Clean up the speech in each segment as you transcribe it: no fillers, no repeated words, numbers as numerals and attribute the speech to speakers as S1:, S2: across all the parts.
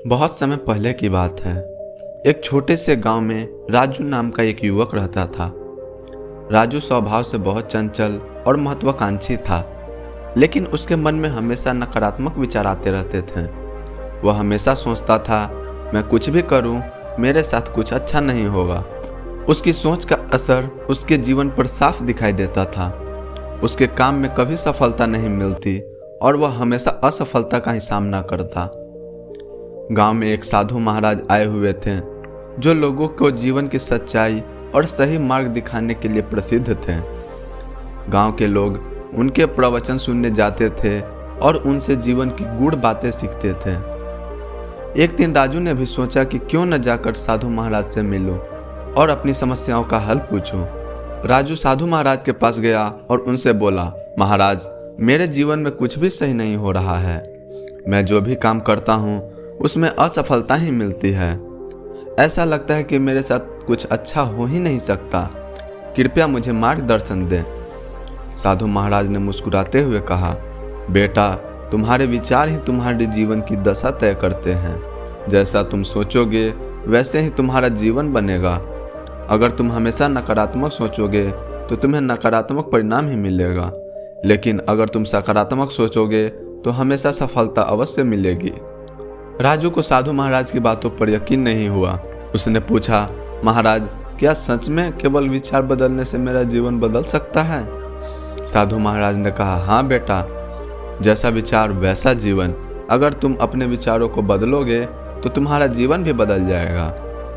S1: बहुत समय पहले की बात है। एक छोटे से गांव में राजू नाम का एक युवक रहता था। राजू स्वभाव से बहुत चंचल और महत्वाकांक्षी था, लेकिन उसके मन में हमेशा नकारात्मक विचार आते रहते थे। वह हमेशा सोचता था, मैं कुछ भी करूं, मेरे साथ कुछ अच्छा नहीं होगा। उसकी सोच का असर उसके जीवन पर साफ दिखाई देता था। उसके काम में कभी सफलता नहीं मिलती और वह हमेशा असफलता का ही सामना करता। गांव में एक साधु महाराज आए हुए थे, जो लोगों को जीवन की सच्चाई और सही मार्ग दिखाने के लिए प्रसिद्ध थे। गांव के लोग उनके प्रवचन सुनने जाते थे और उनसे जीवन की गूढ़ बातें सीखते थे। एक दिन राजू ने भी सोचा कि क्यों न जाकर साधु महाराज से मिलूं और अपनी समस्याओं का हल पूछूं। राजू साधु महाराज के पास गया और उनसे बोला, महाराज, मेरे जीवन में कुछ भी सही नहीं हो रहा है। मैं जो भी काम करता हूँ उसमें असफलता ही मिलती है। ऐसा लगता है कि मेरे साथ कुछ अच्छा हो ही नहीं सकता। कृपया मुझे मार्गदर्शन दें। साधु महाराज ने मुस्कुराते हुए कहा, बेटा, तुम्हारे विचार ही तुम्हारे जीवन की दशा तय करते हैं। जैसा तुम सोचोगे वैसे ही तुम्हारा जीवन बनेगा। अगर तुम हमेशा नकारात्मक सोचोगे तो तुम्हें नकारात्मक परिणाम ही मिलेगा, लेकिन अगर तुम सकारात्मक सोचोगे तो हमेशा सफलता अवश्य मिलेगी। राजू को साधु महाराज की बातों पर यकीन नहीं हुआ। उसने पूछा, महाराज, क्या सच में केवल विचार बदलने से मेरा जीवन बदल सकता है? साधु महाराज ने कहा, हाँ बेटा, जैसा विचार वैसा जीवन। अगर तुम अपने विचारों को बदलोगे तो तुम्हारा जीवन भी बदल जाएगा।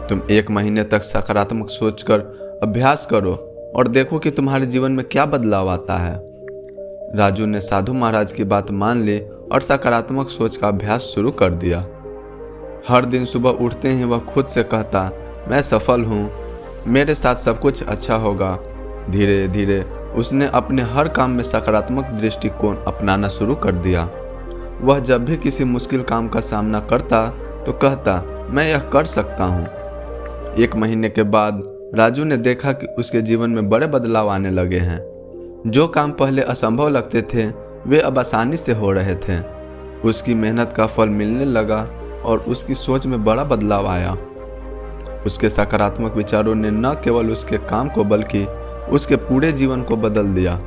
S1: तुम 1 महीने तक सकारात्मक सोचकर अभ्यास करो और देखो कि तुम्हारे जीवन में क्या बदलाव आता है। राजू ने साधु महाराज की बात मान ली और सकारात्मक सोच का अभ्यास शुरू कर दिया। हर दिन सुबह उठते ही वह खुद से कहता, मैं सफल हूँ, मेरे साथ सब कुछ अच्छा होगा। धीरे धीरे उसने अपने हर काम में सकारात्मक दृष्टिकोण अपनाना शुरू कर दिया। वह जब भी किसी मुश्किल काम का सामना करता तो कहता, मैं यह कर सकता हूँ। 1 महीने के बाद राजू ने देखा कि उसके जीवन में बड़े बदलाव आने लगे हैं। जो काम पहले असंभव लगते थे वे अब आसानी से हो रहे थे। उसकी मेहनत का फल मिलने लगा और उसकी सोच में बड़ा बदलाव आया। उसके सकारात्मक विचारों ने न केवल उसके काम को बल्कि उसके पूरे जीवन को बदल दिया।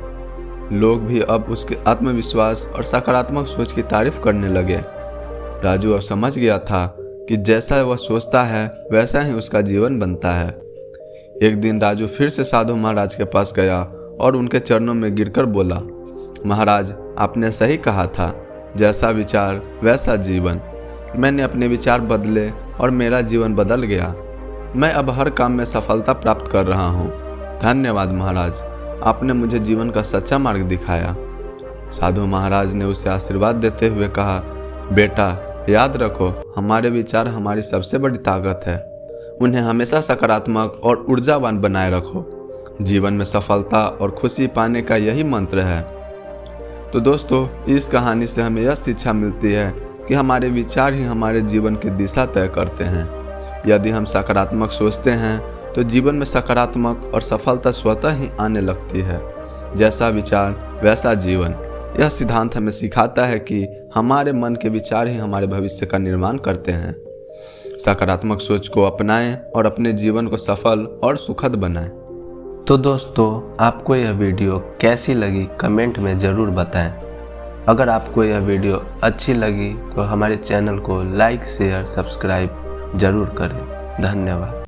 S1: लोग भी अब उसके आत्मविश्वास और सकारात्मक सोच की तारीफ करने लगे। राजू अब समझ गया था कि जैसा वह सोचता है वैसा ही उसका जीवन बनता है। एक दिन राजू फिर से साधु महाराज के पास गया और उनके चरणों में गिरकर बोला, महाराज, आपने सही कहा था, जैसा विचार वैसा जीवन। मैंने अपने विचार बदले और मेरा जीवन बदल गया। मैं अब हर काम में सफलता प्राप्त कर रहा हूँ। धन्यवाद महाराज, आपने मुझे जीवन का सच्चा मार्ग दिखाया। साधु महाराज ने उसे आशीर्वाद देते हुए कहा, बेटा, याद रखो, हमारे विचार हमारी सबसे बड़ी ताकत है। उन्हें हमेशा सकारात्मक और ऊर्जावान बनाए रखो। जीवन में सफलता और खुशी पाने का यही मंत्र है। तो दोस्तों, इस कहानी से हमें यह शिक्षा मिलती है कि हमारे विचार ही हमारे जीवन की दिशा तय करते हैं। यदि हम सकारात्मक सोचते हैं तो जीवन में सकारात्मक और सफलता स्वतः ही आने लगती है। जैसा विचार वैसा जीवन। यह सिद्धांत हमें सिखाता है कि हमारे मन के विचार ही हमारे भविष्य का निर्माण करते हैं। सकारात्मक सोच को अपनाएं और अपने जीवन को सफल और सुखद बनाएं।
S2: तो दोस्तों, आपको यह वीडियो कैसी लगी कमेंट में ज़रूर बताएं। अगर आपको यह वीडियो अच्छी लगी तो हमारे चैनल को लाइक, शेयर, सब्सक्राइब ज़रूर करें। धन्यवाद।